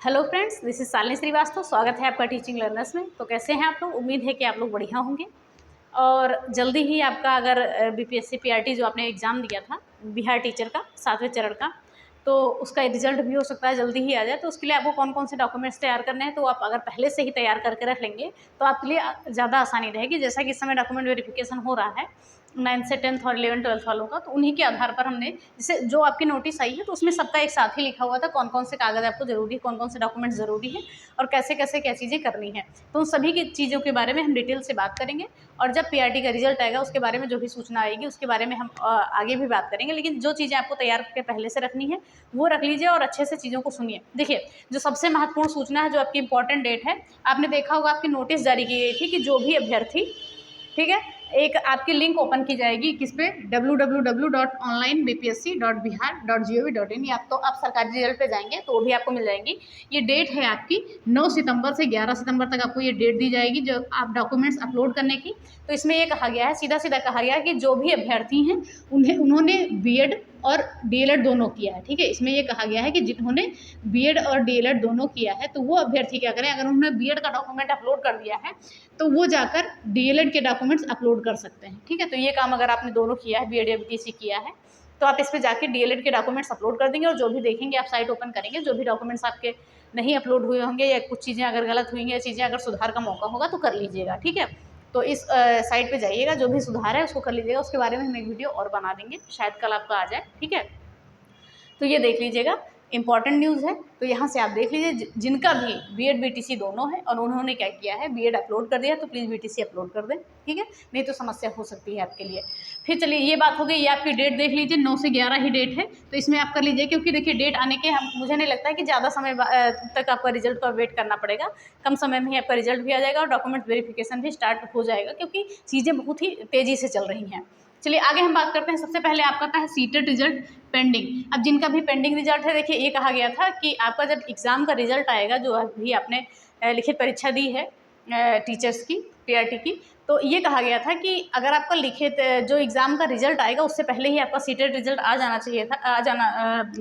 Hello friends, this is Shalini Srivastava. स्वागत है आपका टीचिंग लर्नर्स में। तो कैसे हैं आप लोग? उम्मीद है कि आप लोग बढ़िया होंगे और जल्दी ही आपका अगर बीपीएससी पीआरटी जो आपने एग्ज़ाम दिया था बिहार टीचर का 7वें चरण का, तो उसका रिजल्ट भी हो सकता है जल्दी ही आ जाए। तो उसके लिए आपको कौन कौन से डॉक्यूमेंट्स तैयार करने हैं, तो आप अगर पहले से ही तैयार करके रख लेंगे तो आपके लिए ज़्यादा आसानी रहेगी। जैसा कि इस समय डॉक्यूमेंट वेरिफिकेशन हो रहा है 9th से 10th और 11th 12th वालों का, तो उन्हीं के आधार पर हमने जैसे जो आपकी नोटिस आई है तो उसमें सबका एक साथ ही लिखा हुआ था कौन कौन से कागज़ आपको ज़रूरी है, कौन कौन से डॉक्यूमेंट ज़रूरी है और कैसे कैसे क्या चीज़ें करनी है। तो उन सभी की चीज़ों के बारे में हम डिटेल से बात करेंगे और जब पीआरटी का रिजल्ट आएगा उसके बारे में जो भी सूचना आएगी उसके बारे में हम आगे भी बात करेंगे। लेकिन जो चीज़ें आपको तैयार करके पहले से रखनी है वो रख लीजिए और अच्छे से चीज़ों को सुनिए। देखिए, जो सबसे महत्वपूर्ण सूचना है, जो आपकी इंपॉर्टेंट डेट है, आपने देखा होगा आपकी नोटिस जारी की गई थी कि जो भी अभ्यर्थी, ठीक है, एक आपकी लिंक ओपन की जाएगी किस पे, www.onlinebpsc.bihar.gov.in। या तो आप सरकारी रिजल्ट पे जाएंगे तो वो भी आपको मिल जाएंगी। ये डेट है आपकी 9 सितंबर से 11 सितंबर तक आपको ये डेट दी जाएगी जो आप डॉक्यूमेंट्स अपलोड करने की। तो इसमें ये कहा गया है, सीधा सीधा कहा गया है कि जो भी अभ्यर्थी हैं उन्होंने बीएड और डीएलएड दोनों किया है। ठीक है, इसमें ये कहा गया है कि जिन्होंने बीएड और डीएलएड दोनों किया है तो वो अभ्यर्थी क्या करें, अगर उन्होंने बीएड का डॉक्यूमेंट अपलोड कर दिया है तो वो जाकर डीएलएड के डॉक्यूमेंट्स अपलोड कर सकते हैं। ठीक है, तो ये काम अगर आपने दोनों किया है, बीएड या बीटीसी किया है, तो आप इस पर जाके डीएलएड के डॉक्यूमेंट्स अपलोड कर देंगे और जो भी देखेंगे आप साइट ओपन करेंगे, जो भी डॉक्यूमेंट्स आपके नहीं अपलोड हुए होंगे या कुछ चीज़ें अगर गलत हुई हैं या चीज़ें अगर सुधार का मौका होगा तो कर लीजिएगा। ठीक है, तो इस साइट पे जाइएगा, जो भी सुधार है उसको कर लीजिएगा। उसके बारे में हम एक वीडियो और बना देंगे, शायद कल आपका आ जाए। ठीक है, तो ये देख लीजिएगा, इंपॉर्टेंट न्यूज़ है। तो यहाँ से आप देख लीजिए जिनका भी बीएड बीटीसी दोनों है और उन्होंने क्या किया है, बीएड अपलोड कर दिया तो प्लीज़ बीटीसी अपलोड कर दें। ठीक है, नहीं तो समस्या हो सकती है आपके लिए। फिर चलिए, ये बात हो गई, ये आपकी डेट देख लीजिए, 9 से 11 ही डेट है, तो इसमें आप कर लीजिए। क्योंकि देखिए, डेट आने के मुझे नहीं लगता है कि ज़्यादा समय तक आपका रिजल्ट का वेट करना पड़ेगा। कम समय में ही आपका रिजल्ट भी आ जाएगा और डॉक्यूमेंट वेरिफिकेशन भी स्टार्ट हो जाएगा, क्योंकि चीज़ें बहुत ही तेज़ी से चल रही हैं। चलिए आगे हम बात करते हैं। सबसे पहले आपका था सीटेट रिजल्ट पेंडिंग। अब जिनका भी पेंडिंग रिजल्ट है, देखिए ये कहा गया था कि आपका जब एग्ज़ाम का रिजल्ट आएगा, जो अभी आपने लिखित परीक्षा दी है टीचर्स की, पीआरटी की, तो ये कहा गया था कि अगर आपका लिखित जो एग्ज़ाम का रिजल्ट आएगा उससे पहले ही आपका सीटेट रिजल्ट आ जाना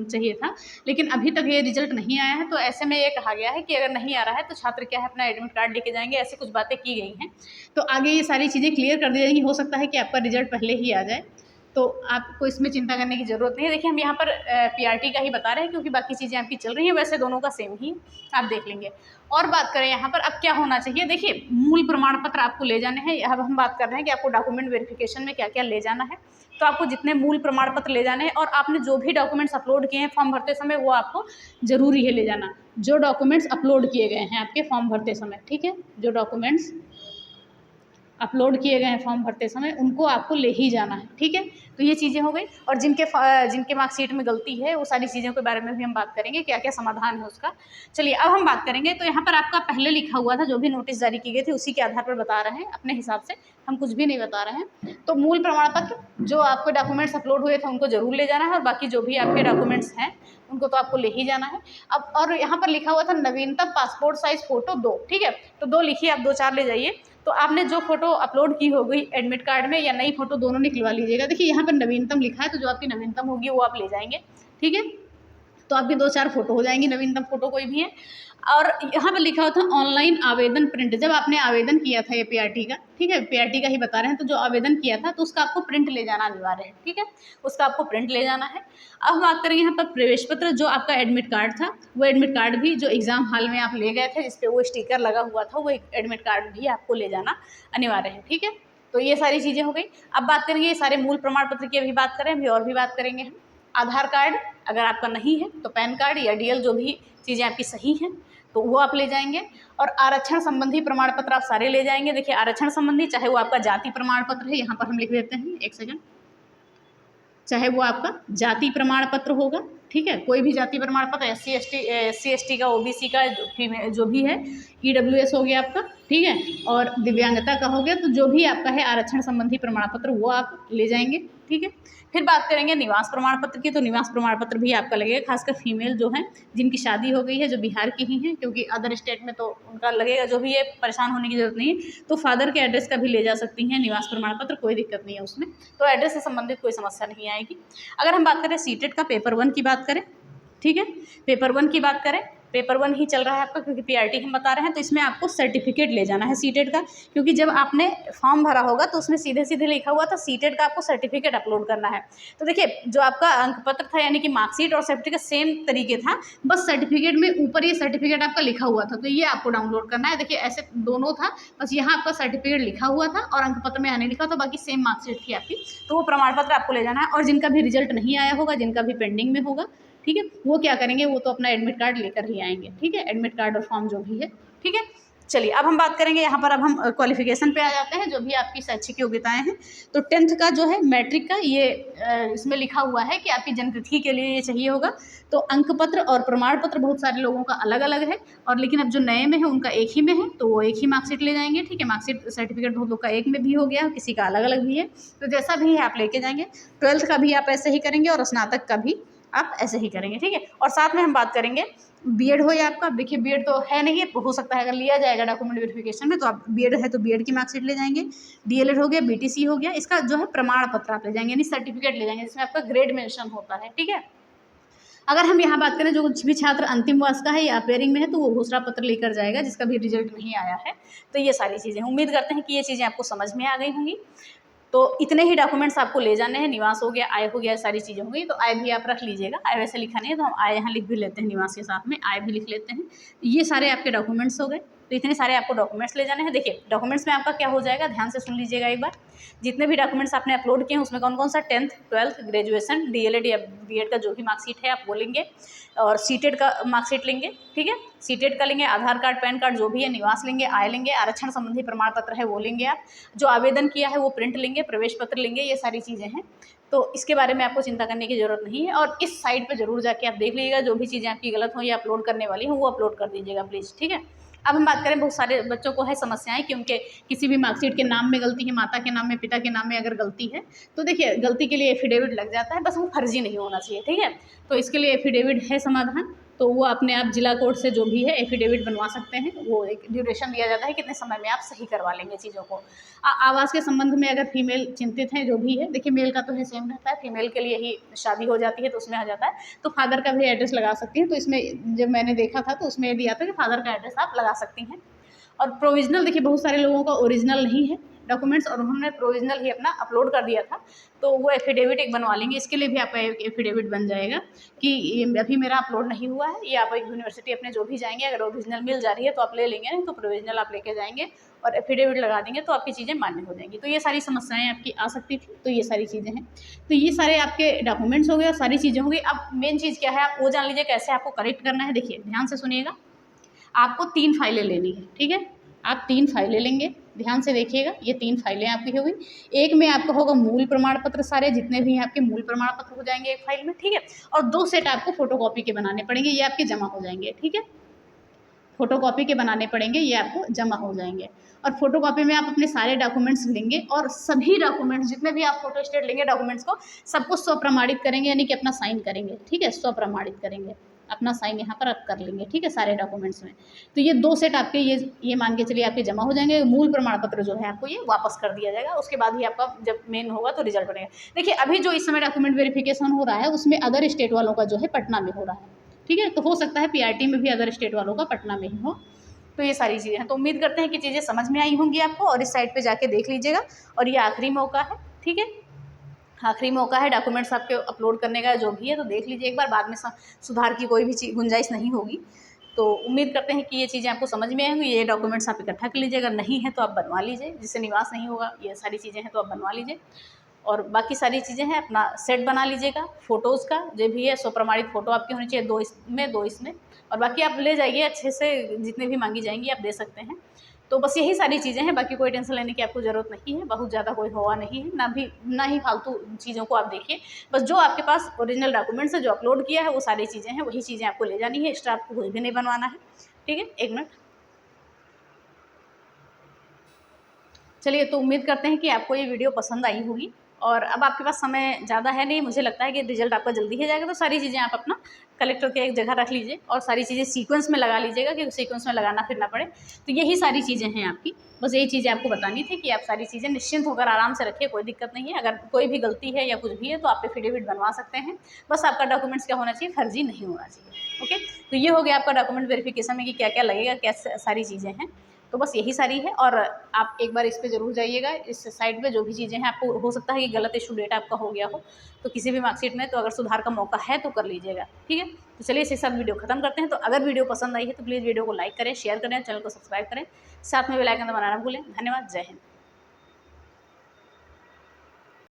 चाहिए था। लेकिन अभी तक ये रिजल्ट नहीं आया है। तो ऐसे में ये कहा गया है कि अगर नहीं आ रहा है तो छात्र क्या है, अपना एडमिट कार्ड लेके जाएंगे। ऐसी कुछ बातें की गई हैं, तो आगे ये सारी चीज़ें क्लियर कर दी जाएंगी। हो सकता है कि आपका रिजल्ट पहले ही आ जाए, तो आपको इसमें चिंता करने की ज़रूरत नहीं है। देखिए, हम यहाँ पर पीआरटी का ही बता रहे हैं क्योंकि बाकी चीज़ें आपकी चल रही हैं, वैसे दोनों का सेम ही आप देख लेंगे। और बात करें यहाँ पर अब क्या होना चाहिए, देखिए मूल प्रमाण पत्र आपको ले जाने हैं। अब हम बात कर रहे हैं कि आपको डॉक्यूमेंट वेरिफिकेशन में क्या क्या ले जाना है। तो आपको जितने मूल प्रमाण पत्र ले जाने हैं और आपने जो भी डॉक्यूमेंट्स अपलोड किए हैं फॉर्म भरते समय, वो आपको ज़रूरी है ले जाना। जो डॉक्यूमेंट्स अपलोड किए गए हैं आपके फॉर्म भरते समय, ठीक है, जो डॉक्यूमेंट्स अपलोड किए गए हैं फॉर्म भरते समय, उनको आपको ले ही जाना है। ठीक है, तो ये चीज़ें हो गई। और जिनके मार्कशीट में गलती है वो सारी चीज़ों के बारे में भी हम बात करेंगे, क्या क्या समाधान है उसका। चलिए अब हम बात करेंगे। तो यहाँ पर आपका पहले लिखा हुआ था, जो भी नोटिस जारी की गई थी उसी के आधार पर बता रहे हैं, अपने हिसाब से हम कुछ भी नहीं बता रहे हैं। तो मूल प्रमाण पत्र जो आपके डॉक्यूमेंट्स अपलोड हुए थे उनको जरूर ले जाना है, और बाकी जो भी आपके डॉक्यूमेंट्स हैं उनको तो आपको ले ही जाना है। अब और यहाँ पर लिखा हुआ था नवीनतम पासपोर्ट साइज फोटो 2। ठीक है, तो 2 लिखिए, आप 2-4 ले जाइए। तो आपने जो फोटो अपलोड की हो गई एडमिट कार्ड में या नई फोटो, दोनों निकलवा लीजिएगा। देखिए यहाँ पर नवीनतम लिखा है, तो जो आपकी नवीनतम होगी वो आप ले जाएंगे। ठीक है, तो आपकी 2-4 फोटो हो जाएंगी, नवीनतम फोटो कोई भी है। और यहाँ पर लिखा हुआ था ऑनलाइन आवेदन प्रिंट। जब आपने आवेदन किया था ये पीआरटी का, ठीक है, पीआरटी का ही बता रहे हैं, तो जो आवेदन किया था तो उसका आपको प्रिंट ले जाना अनिवार्य है। ठीक है, उसका आपको प्रिंट ले जाना है। अब हम बात करेंगे यहाँ पर प्रवेश पत्र। जो आपका एडमिट कार्ड था, वो एडमिट कार्ड भी जो एग्जाम हॉल में आप ले गए थे जिसपे वो स्टिकर लगा हुआ था, वो एडमिट कार्ड भी आपको ले जाना अनिवार्य है। ठीक है, तो ये सारी चीज़ें हो गई। अब बात करेंगे ये सारे मूल प्रमाण पत्र की, अभी बात करें, अभी और भी बात करेंगे हम। आधार कार्ड अगर आपका नहीं है तो पैन कार्ड या डीएल, जो भी चीज़ें आपकी सही हैं तो वो आप ले जाएंगे। और आरक्षण संबंधी प्रमाण पत्र आप सारे ले जाएंगे। देखिए आरक्षण संबंधी, चाहे वो आपका जाति प्रमाण पत्र है, यहाँ पर हम लिख देते हैं, एक सेकंड, चाहे वो आपका जाति प्रमाण पत्र होगा, ठीक है, कोई भी जाति प्रमाण पत्र, एस सी एस टी का, ओबीसी का, जो भी है, ईडब्ल्यूएस हो गया आपका, ठीक है, और दिव्यांगता का हो गया, तो जो भी आपका है आरक्षण संबंधी प्रमाण पत्र वो आप ले जाएंगे। ठीक है, फिर बात करेंगे निवास प्रमाण पत्र की। तो निवास प्रमाण पत्र भी आपका लगेगा, खासकर फीमेल जो हैं जिनकी शादी हो गई है, जो बिहार की ही हैं, क्योंकि अदर स्टेट में तो उनका लगेगा। जो भी है, परेशान होने की जरूरत नहीं है। तो फादर के एड्रेस का भी ले जा सकती हैं निवास प्रमाण पत्र, कोई दिक्कत नहीं है उसमें। तो एड्रेस से संबंधित कोई समस्या नहीं आएगी। अगर हम बात करें सीटेट का पेपर 1 की बात करें, ठीक है, पेपर 1 की बात करें, पेपर 1 ही चल रहा है आपका, क्योंकि पीआरटी हम बता रहे हैं। तो इसमें आपको सर्टिफिकेट ले जाना है सीटेट का, क्योंकि जब आपने फॉर्म भरा होगा तो उसमें सीधे सीधे लिखा हुआ था सीटेट का आपको सर्टिफिकेट अपलोड करना है। तो देखिए जो आपका अंक पत्र था यानी कि मार्कशीट और सर्टिफिकेट सेम तरीके था, बस सर्टिफिकेट में ऊपर ये सर्टिफिकेट आपका लिखा हुआ था, तो ये आपको डाउनलोड करना है। देखिए ऐसे दोनों था, बस यहाँ आपका सर्टिफिकेट लिखा हुआ था और अंक पत्र में आने लिखा था, बाकी सेम मार्कशीट थी आपकी। तो वो प्रमाण पत्र आपको ले जाना है। और जिनका भी रिजल्ट नहीं आया होगा, जिनका भी पेंडिंग में होगा, ठीक है, वो क्या करेंगे, वो तो अपना एडमिट कार्ड लेकर ही आएंगे, ठीक है, एडमिट कार्ड और फॉर्म जो भी है, ठीक है। चलिए अब हम बात करेंगे यहाँ पर, अब हम क्वालिफिकेशन पे आ जाते हैं, जो भी आपकी शैक्षिक योग्यताएं हैं। तो 10th का जो है मैट्रिक का ये इसमें लिखा हुआ है कि आपकी जन्मतिथि के लिए ये चाहिए होगा। तो अंक पत्र और प्रमाण पत्र बहुत सारे लोगों का अलग अलग है, और लेकिन अब जो नए में है उनका एक ही में है, तो वो एक ही मार्कशीट ले जाएंगे, ठीक है। मार्कशीट सर्टिफिकेट बहुत लोग का एक में भी हो गया, किसी का अलग अलग भी है, तो जैसा भी है आप लेके जाएंगे। 12th का भी आप ऐसे ही करेंगे और स्नातक का भी आप ऐसे ही करेंगे, ठीक है। और साथ में हम बात करेंगे बीएड हो या आपका, देखिए बीएड तो है नहीं है, हो सकता है अगर लिया जाएगा डॉक्यूमेंट वेरिफिकेशन में, तो आप बीएड है तो बीएड की मार्कशीट ले जाएंगे। डीएलएड हो गया, बीटीसी हो गया, इसका जो है प्रमाण पत्र आप ले जाएंगे, यानी सर्टिफिकेट ले जाएंगे जिसमें आपका ग्रेड मेंशन होता है, ठीक है। अगर हम यहाँ बात करें जो कुछ भी छात्र अंतिम वर्ष का है या अपेयरिंग में है, तो वो घोषणा पत्र लेकर जाएगा जिसका भी रिजल्ट नहीं आया है। तो ये सारी चीज़ें, उम्मीद करते हैं कि ये चीज़ें आपको समझ में आ गई होंगी। तो इतने ही डॉक्यूमेंट्स आपको ले जाने हैं, निवास हो गया, आय हो गया, सारी चीज़ें हो गई। तो आय भी आप रख लीजिएगा, आय वैसे लिखा नहीं है तो हम आय यहाँ लिख भी लेते हैं, निवास के साथ में आय भी लिख लेते हैं। ये सारे आपके डॉक्यूमेंट्स हो गए। तो इतने सारे आपको डॉक्यूमेंट्स ले जाने हैं। देखिए डॉक्यूमेंट्स में आपका क्या हो जाएगा, ध्यान से सुन लीजिएगा एक बार। जितने भी डॉक्यूमेंट्स आपने अपलोड किए हैं उसमें कौन कौन सा 10th 12th ग्रेजुएशन डीएलएड या बीएड का जो भी मार्कशीट है आप वो लेंगे, और सीटेड का मार्कशीट लेंगे, ठीक है। सीटेड का लेंगे, आधार कार्ड पैन कार्ड जो भी है, निवास लेंगे, आय लेंगे, आरक्षण संबंधी प्रमाण पत्र है वो लेंगे, आप जो आवेदन किया है वो प्रिंट लेंगे, प्रवेश पत्र लेंगे, ये सारी चीज़ें हैं। तो इसके बारे में आपको चिंता करने की ज़रूरत नहीं है। और इस साइट पर जरूर जाके आप देख लीजिएगा, जो भी चीज़ें आपकी गलत हो या अपलोड करने वाली हो वो अपलोड कर दीजिएगा प्लीज़, ठीक है। अब हम बात करें, बहुत सारे बच्चों को है समस्याएं कि उनके किसी भी मार्कशीट के नाम में गलती है, माता के नाम में, पिता के नाम में अगर गलती है, तो देखिए गलती के लिए एफिडेविट लग जाता है, बस वो फर्जी नहीं होना चाहिए, ठीक है। तो इसके लिए एफिडेविट है समाधान, तो वो अपने आप जिला कोर्ट से जो भी है एफिडेविट बनवा सकते हैं। वो एक ड्यूरेशन दिया जाता है, कितने समय में आप सही करवा लेंगे चीज़ों को। आवास के संबंध में अगर फीमेल चिंतित हैं जो भी है, देखिए मेल का तो है सेम रहता है, फीमेल के लिए ही शादी हो जाती है तो उसमें आ जाता है, तो फादर का भी एड्रेस लगा सकती हैं। तो इसमें जब मैंने देखा था तो उसमें दिया था कि फादर का एड्रेस आप लगा सकती हैं। और प्रोविजनल, देखिए बहुत सारे लोगों का ओरिजिनल नहीं है डॉक्यूमेंट्स और उन्होंने प्रोविजनल ही अपना अपलोड कर दिया था, तो वो एफिडेविट एक बनवा लेंगे। इसके लिए भी आपका एक एफिडेविट बन जाएगा कि ये अभी मेरा अपलोड नहीं हुआ है। ये आप यूनिवर्सिटी अपने जो भी जाएंगे, अगर ओरिजिनल मिल जा रही है तो आप ले लेंगे, नहीं तो प्रोविजनल आप लेके जाएंगे और एफिडेविट लगा देंगे तो आपकी चीज़ें मान्य हो जाएंगी। तो ये सारी समस्याएं आपकी आ सकती थी, तो ये सारी चीज़ें हैं। तो ये सारे आपके डॉक्यूमेंट्स हो गए और सारी चीज़ें हो गई। अब मेन चीज़ क्या है, आप वो जान लीजिए कैसे आपको करेक्ट करना है। देखिए ध्यान से सुनिएगा, आपको 3 फाइलें लेनी है, ठीक है। आप 3 फाइलें लेंगे, ध्यान से देखिएगा, ये 3 फाइलें आपकी हो गई। एक में आपका होगा मूल प्रमाण पत्र, सारे जितने भी हैं आपके मूल प्रमाण पत्र हो जाएंगे एक फाइल में, ठीक है। और 2 सेट आपको फोटोकॉपी के बनाने पड़ेंगे, ये आपके जमा हो जाएंगे, ठीक है। फोटोकॉपी के बनाने पड़ेंगे, ये आपको जमा हो जाएंगे। और फोटोकॉपी में आप अपने सारे डॉक्यूमेंट्स लेंगे और सभी डॉक्यूमेंट्स जितने भी आप फोटो स्टेट लेंगे डॉक्यूमेंट्स को, सबको स्वप्रमाणित करेंगे, यानी कि अपना साइन करेंगे, ठीक है। स्वप्रमाणित करेंगे, अपना साइन यहाँ पर आप कर लेंगे, ठीक है, सारे डॉक्यूमेंट्स में। तो ये 2 सेट आपके ये मान के चलिए आपके जमा हो जाएंगे। मूल प्रमाण पत्र जो है आपको ये वापस कर दिया जाएगा, उसके बाद ही आपका जब मेन होगा तो रिजल्ट बनेगा। देखिए अभी जो इस समय डॉक्यूमेंट वेरिफिकेशन हो रहा है उसमें अदर स्टेट वालों का जो है पटना में हो रहा है, ठीक है। तो हो सकता है पीआरटी में भी अदर स्टेट वालों का पटना में ही हो। तो ये सारी चीज़ें हैं। तो उम्मीद करते हैं कि चीज़ें समझ में आई होंगी आपको, और इस साइट पे जाके देख लीजिएगा। और ये आखिरी मौका है, ठीक है, आखिरी मौका है डॉक्यूमेंट्स आपके अपलोड करने का जो भी है, तो देख लीजिए एक बार, बाद में सुधार की कोई भी गुंजाइश नहीं होगी। तो उम्मीद करते हैं कि ये चीज़ें आपको समझ में आएंगी। ये डॉक्यूमेंट्स आप इकट्ठा कर लीजिए, अगर नहीं है तो आप बनवा लीजिए, जिससे निवास नहीं होगा, ये सारी चीज़ें हैं तो आप बनवा लीजिए। और बाकी सारी चीज़ें हैं, अपना सेट बना लीजिएगा फ़ोटोज़ का, जो भी है स्वप्रमाणित फ़ोटो आपकी होनी चाहिए, 2 इसमें 2 इसमें, और बाकी आप ले जाइए अच्छे से, जितने भी मांगी जाएंगी आप दे सकते हैं। तो बस यही सारी चीज़ें हैं, बाकी कोई टेंशन लेने की आपको ज़रूरत नहीं है, बहुत ज़्यादा कोई हुआ नहीं है, ना ही फालतू चीज़ों को आप देखिए। बस जो आपके पास ओरिजिनल डॉक्यूमेंट्स है, जो अपलोड किया है वो सारी चीज़ें हैं, वही चीज़ें आपको ले जानी है, एक्स्ट्रा आपको कुछ भी नहीं बनवाना है, ठीक है। 1 मिनट, चलिए। तो उम्मीद करते हैं कि आपको ये वीडियो पसंद आई होगी, और अब आपके पास समय ज़्यादा है नहीं, मुझे लगता है कि रिजल्ट आपका जल्दी ही जाएगा। तो सारी चीज़ें आप अपना कलेक्टर के एक जगह रख लीजिए और सारी चीज़ें सीक्वेंस में लगा लीजिएगा कि सीक्वेंस में लगाना फिरना पड़े। तो यही सारी चीज़ें हैं आपकी, बस यही चीज़ें आपको बतानी थी कि आप सारी चीज़ें निश्चिंत होकर आराम से रखिए, कोई दिक्कत नहीं है। अगर कोई भी गलती है या कुछ भी है तो आप एफिडेविट बनवा सकते हैं, बस आपका डॉक्यूमेंट्स क्या होना चाहिए, फर्जी नहीं होना चाहिए। ओके, तो ये हो गया आपका डॉक्यूमेंट वेरिफिकेशन में कि क्या क्या लगेगा, क्या सारी चीज़ें हैं। तो बस यही सारी है, और आप एक बार इस पे ज़रूर जाइएगा, इस साइट पे जो भी चीज़ें हैं। आपको हो सकता है कि गलत इशू डेट आपका हो गया हो तो किसी भी मार्कशीट में, तो अगर सुधार का मौका है तो कर लीजिएगा, ठीक है। तो चलिए इसके साथ वीडियो खत्म करते हैं। तो अगर वीडियो पसंद आई है तो प्लीज़ वीडियो को लाइक करें, शेयर करें, चैनल को सब्सक्राइब करें, साथ में बेल आइकन दबाना ना भूलें। धन्यवाद, जय हिंद।